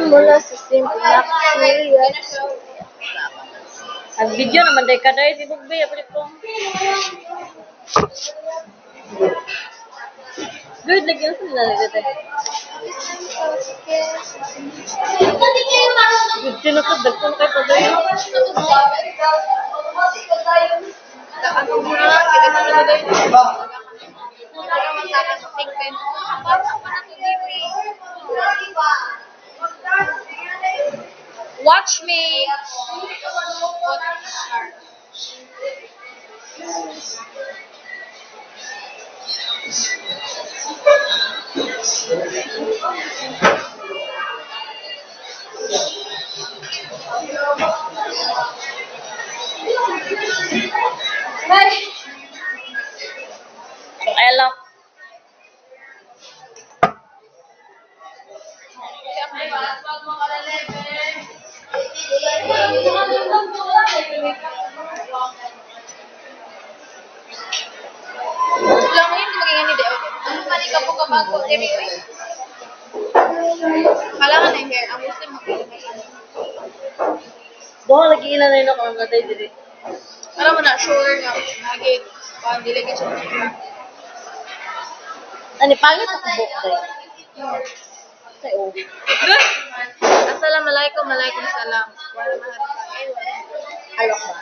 mula sa simple na serious. Ang video naman dahil ka dahil si Bugbe. Apa dito? Good, lagyan sa nila dito. Good, sinukod. Dagpo na kayo pa dahil. Watch me. Elok. Lang yun, maging ano din. Mali ka po kabago. Kailangan na yung hair. Ang Muslim magkailangan. Doon lagi ilan na yun ako ang natay diri. Alam mo na, sure nga. Lagi, dili ka siya. Ani pangit ako buhok dahil. Say oh. Assalamualaikum, malaikum salam. Wala mahal ka. Alok ba?